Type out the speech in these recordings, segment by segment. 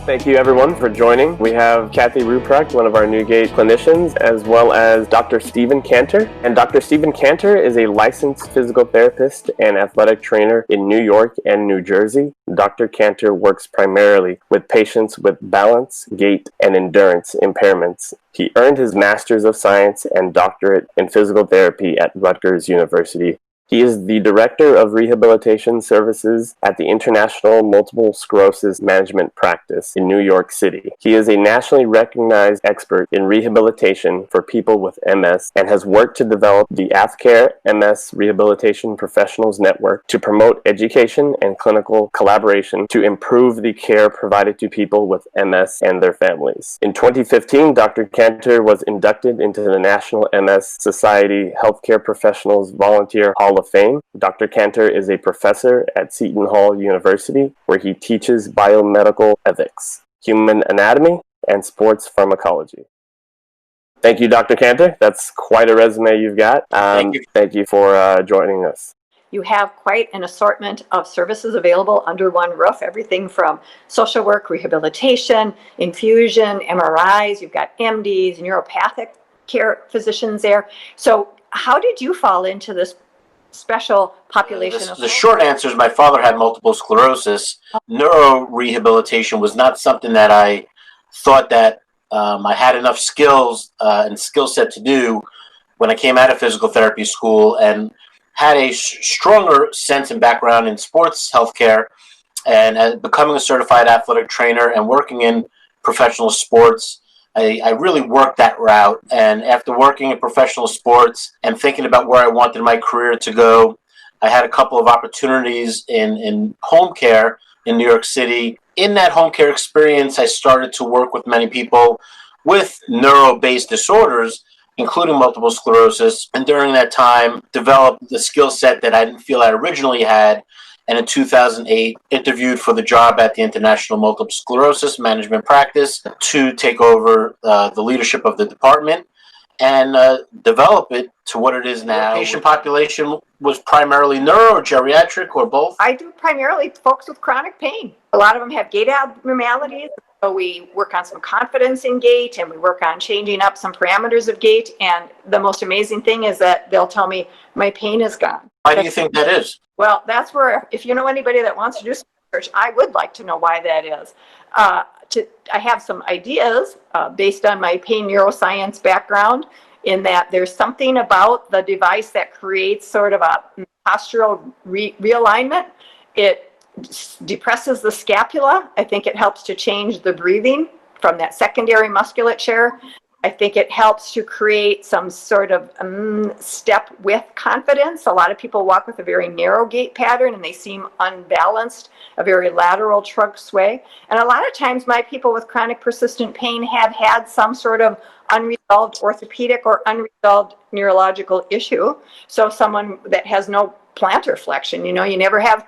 Thank you everyone for joining. We have Kathy Ruprecht, one of our NewGait clinicians, as well as Dr. Stephen Kanter. And Dr. Stephen Kanter is a licensed physical therapist and athletic trainer in New York and New Jersey. Dr. Kanter works primarily with patients with balance, gait, and endurance impairments. He earned his Master's of Science and Doctorate in Physical Therapy at Rutgers University. He is the Director of Rehabilitation Services at the International Multiple Sclerosis Management Practice in New York City. He is a nationally recognized expert in rehabilitation for people with MS and has worked to develop the AthCare MS Rehabilitation Professionals Network to promote education and clinical collaboration to improve the care provided to people with MS and their families. In 2015, Dr. Kanter was inducted into the National MS Society Healthcare Professionals Volunteer Hall of Fame. Dr. Kanter is a professor at Seton Hall University, where he teaches biomedical ethics, human anatomy, and sports pharmacology. Thank you, Dr. Kanter. That's quite a resume you've got. Thank you for joining us. You have quite an assortment of services available under one roof, everything from social work, rehabilitation, infusion, MRIs, you've got MDs, neuropathic care physicians there. So how did you fall into this special population? The short answer is my father had multiple sclerosis. Neuro rehabilitation was not something that I thought that I had enough skills and skill set to do when I came out of physical therapy school, and had a stronger sense and background in sports healthcare, and becoming a certified athletic trainer and working in professional sports. I really worked that route, and after working in professional sports and thinking about where I wanted my career to go, I had a couple of opportunities in home care in New York City. In that home care experience, I started to work with many people with neuro-based disorders, including multiple sclerosis, and during that time developed the skill set that I didn't feel I originally had, and in 2008 interviewed for the job at the International Multiple Sclerosis Management Practice to take over the leadership of the department and develop it to what it is now. The patient population was primarily neuro, geriatric, or both? I do primarily folks with chronic pain. A lot of them have gait abnormalities. So we work on some confidence in gait, and we work on changing up some parameters of gait. And the most amazing thing is that they'll tell me, my pain is gone. Why do you think that is? Well, that's where, if you know anybody that wants to do some research, I would like to know why that is. I have some ideas based on my pain neuroscience background, in that there's something about the device that creates sort of a postural realignment. It depresses the scapula. I think it helps to change the breathing from that secondary musculature. I think it helps to create some sort of step with confidence. A lot of people walk with a very narrow gait pattern and they seem unbalanced, a very lateral trunk sway. And a lot of times my people with chronic persistent pain have had some sort of unresolved orthopedic or unresolved neurological issue. So someone that has no plantar flexion, you never have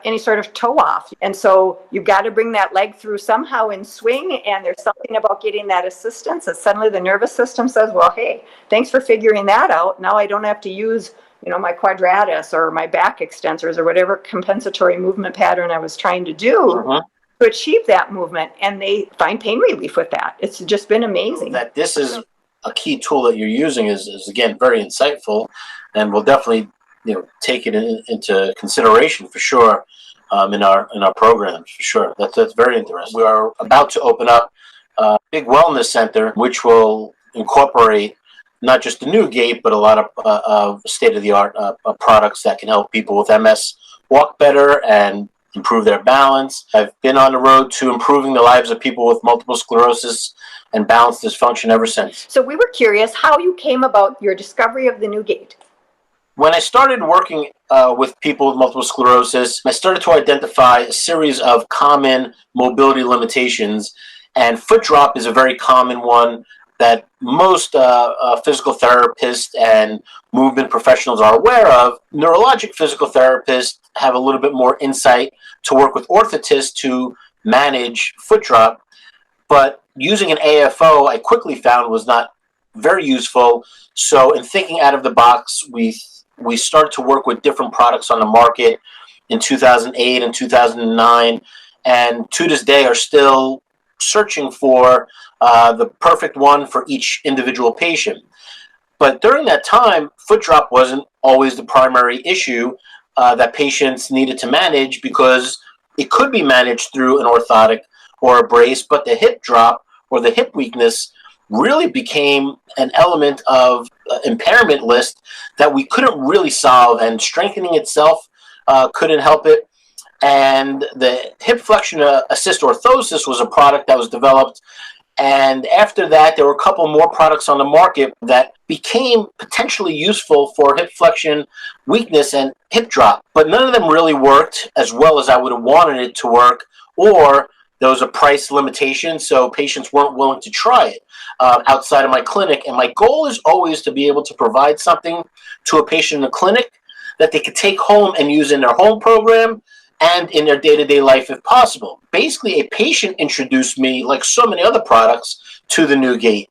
any sort of toe off. And so you've got to bring that leg through somehow in swing, and there's something about getting that assistance, and suddenly the nervous system says, well, hey, thanks for figuring that out. Now I don't have to use my quadratus or my back extensors or whatever compensatory movement pattern I was trying to do to achieve that movement. And they find pain relief with that. It's just been amazing. That this is a key tool that you're using is again, very insightful, and we'll definitely take it into consideration for sure in our programs, for sure. That's very interesting. We are about to open up a big wellness center, which will incorporate not just the NewGait, but a lot of state-of-the-art products that can help people with MS walk better and improve their balance. I've been on the road to improving the lives of people with multiple sclerosis and balance dysfunction ever since. So we were curious how you came about your discovery of the NewGait. When I started working with people with multiple sclerosis, I started to identify a series of common mobility limitations, and foot drop is a very common one that most physical therapists and movement professionals are aware of. Neurologic physical therapists have a little bit more insight to work with orthotists to manage foot drop, but using an AFO I quickly found was not very useful. So in thinking out of the box, we started to work with different products on the market in 2008 and 2009, and to this day are still searching for the perfect one for each individual patient. But during that time, foot drop wasn't always the primary issue that patients needed to manage, because it could be managed through an orthotic or a brace, but the hip drop or the hip weakness really became an element of impairment list that we couldn't really solve, and strengthening itself couldn't help it. And the hip flexion assist orthosis was a product that was developed. And after that, there were a couple more products on the market that became potentially useful for hip flexion weakness and hip drop. But none of them really worked as well as I would have wanted it to work, or there was a price limitation, so patients weren't willing to try it outside of my clinic. And my goal is always to be able to provide something to a patient in a clinic that they could take home and use in their home program and in their day-to-day life if possible. Basically, a patient introduced me, like so many other products, to the NewGait.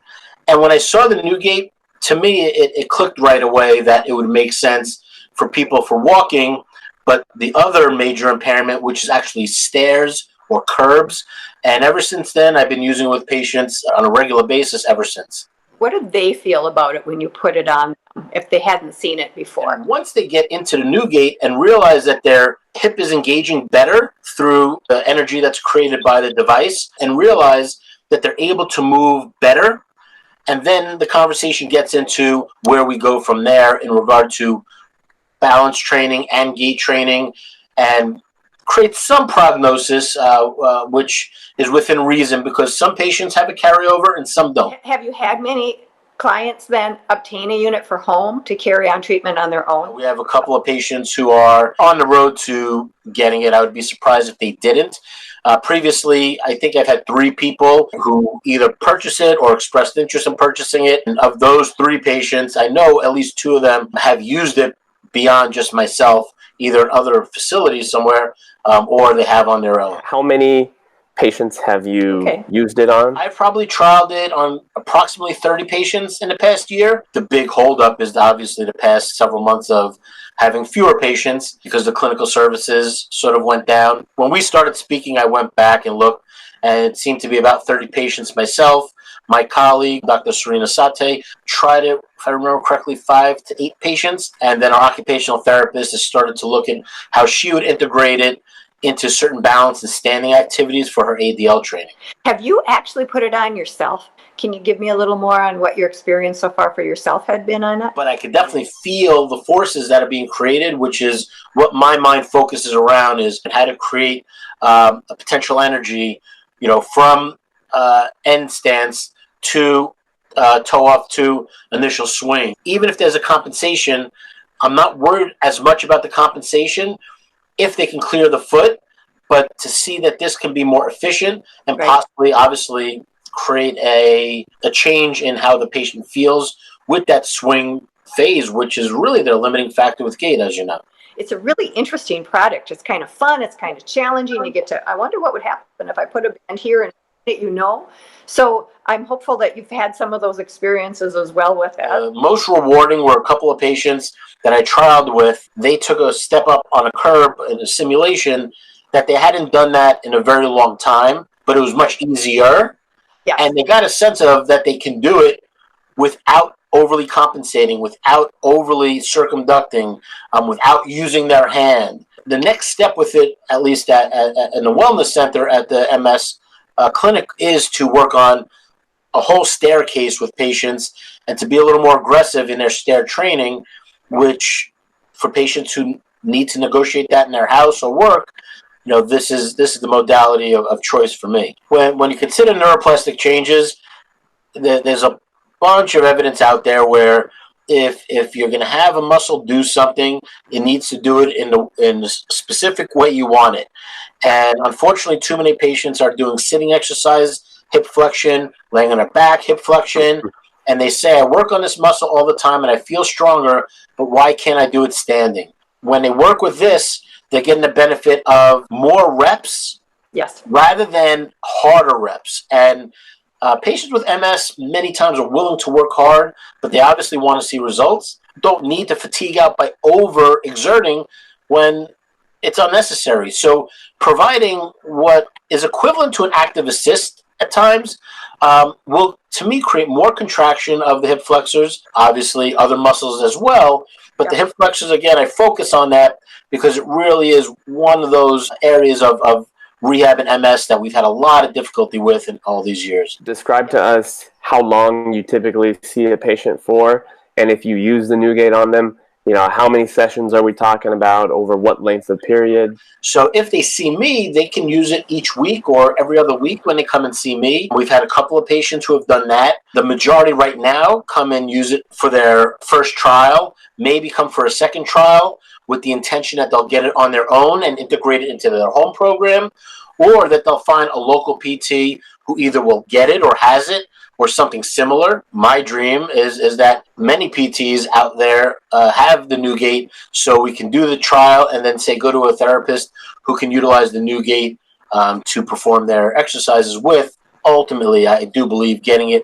And when I saw the NewGait, to me, it clicked right away that it would make sense for people for walking, but the other major impairment, which is actually stairs or curbs. And ever since then, I've been using it with patients on a regular basis ever since. What did they feel about it when you put it on them, if they hadn't seen it before? And once they get into the NewGait and realize that their hip is engaging better through the energy that's created by the device, and realize that they're able to move better, and then the conversation gets into where we go from there in regard to balance training and gait training, and create some prognosis, which is within reason, because some patients have a carryover and some don't. Have you had many clients then obtain a unit for home to carry on treatment on their own? We have a couple of patients who are on the road to getting it. I would be surprised if they didn't. Previously, I think I've had 3 people who either purchased it or expressed interest in purchasing it. And of those 3 patients, I know at least 2 of them have used it beyond just myself, either in other facilities somewhere, or they have on their own. How many patients have you used it on? I've probably trialed it on approximately 30 patients in the past year. The big holdup is obviously the past several months of having fewer patients because the clinical services sort of went down. When we started speaking, I went back and looked, and it seemed to be about 30 patients myself. My colleague, Dr. Serena Sate, tried it, if I remember correctly, 5 to 8 patients. And then our occupational therapist has started to look at how she would integrate it into certain balance and standing activities for her ADL training. Have you actually put it on yourself? Can you give me a little more on what your experience so far for yourself had been on it? But I could definitely feel the forces that are being created, which is what my mind focuses around, is how to create a potential energy, from end stance to toe off to initial swing. Even if there's a compensation, I'm not worried as much about the compensation if they can clear the foot, but to see that this can be more efficient and possibly, obviously, create a change in how the patient feels with that swing phase, which is really their limiting factor with Gait, as you know. It's a really interesting product. It's kind of fun. It's kind of challenging. You get to, I wonder what would happen if I put a band here and So I'm hopeful that you've had some of those experiences as well with it. Most rewarding were a couple of patients that I trialed with. They took a step up on a curb in a simulation that they hadn't done that in a very long time, but it was much easier. Yes. And they got a sense of that they can do it without overly compensating, without overly circumducting, without using their hand. The next step with it, at least in the wellness center at the MS clinic, is to work on a whole staircase with patients and to be a little more aggressive in their stair training, which for patients who need to negotiate that in their house or work, this is the modality of choice for me. When you consider neuroplastic changes, there's a bunch of evidence out there where if you're going to have a muscle do something, it needs to do it in the specific way you want it. And unfortunately, too many patients are doing sitting exercise, hip flexion, laying on their back, hip flexion, and they say, I work on this muscle all the time and I feel stronger, but why can't I do it standing? When they work with this, they're getting the benefit of more reps rather than harder reps. And patients with MS many times are willing to work hard, but they obviously want to see results. Don't need to fatigue out by over-exerting when it's unnecessary. So providing what is equivalent to an active assist at times will, to me, create more contraction of the hip flexors, obviously other muscles as well. But the hip flexors, again, I focus on that because it really is one of those areas of rehab and MS that we've had a lot of difficulty with in all these years. Describe to us how long you typically see a patient for, and if you use the NewGait on them, how many sessions are we talking about, over what length of period? So if they see me, they can use it each week or every other week when they come and see me. We've had a couple of patients who have done that. The majority right now come and use it for their first trial, maybe come for a second trial with the intention that they'll get it on their own and integrate it into their home program, or that they'll find a local PT who either will get it or has it or something similar. My dream is that many PTs out there have the NewGait, so we can do the trial and then say go to a therapist who can utilize the NewGait to perform their exercises with. Ultimately, I do believe getting it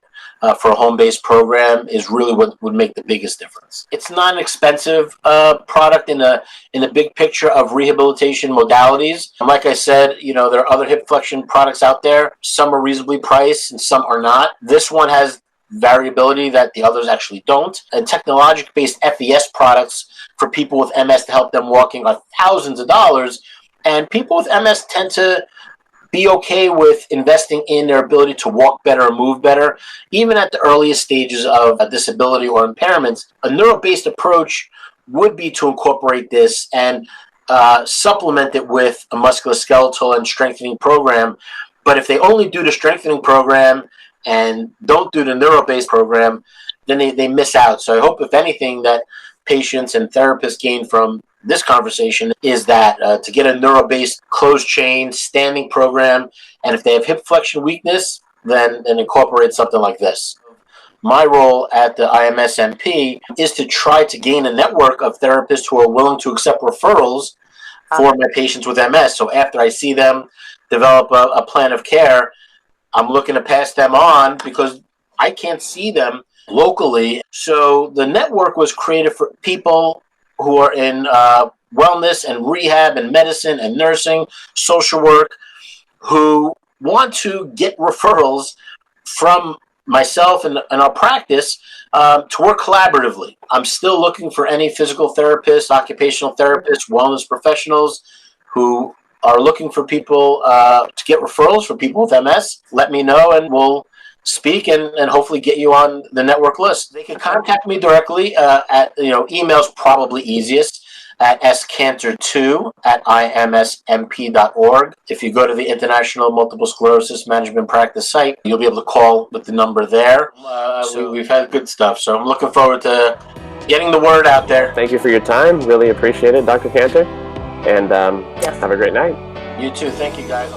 for a home-based program is really what would make the biggest difference. It's not an expensive product in the big picture of rehabilitation modalities. And like I said, there are other hip flexion products out there. Some are reasonably priced and some are not. This one has variability that the others actually don't. And technologic-based FES products for people with MS to help them walking are thousands of dollars. And people with MS tend to be okay with investing in their ability to walk better and move better, even at the earliest stages of a disability or impairments. A neuro-based approach would be to incorporate this and supplement it with a musculoskeletal and strengthening program. But if they only do the strengthening program and don't do the neuro-based program, then they miss out. So I hope, if anything, that patients and therapists gain from this conversation is that to get a neuro-based closed chain standing program, and if they have hip flexion weakness, then incorporate something like this. My role at the IMSMP is to try to gain a network of therapists who are willing to accept referrals for my patients with MS. So after I see them develop a plan of care, I'm looking to pass them on because I can't see them locally. So the network was created for people who are in wellness and rehab and medicine and nursing, social work, who want to get referrals from myself and our practice to work collaboratively. I'm still looking for any physical therapists, occupational therapists, wellness professionals who are looking for people to get referrals for people with MS. Let me know and we'll speak and hopefully get you on the network list. They can contact me directly at, email's probably easiest, at scanter2@imsmp.org. If you go to the International Multiple Sclerosis Management Practice site, you'll be able to call with the number there. We've had good stuff, so I'm looking forward to getting the word out there. Thank you for your time. Really appreciate it, Dr. Kanter. And have a great night. You too. Thank you, guys.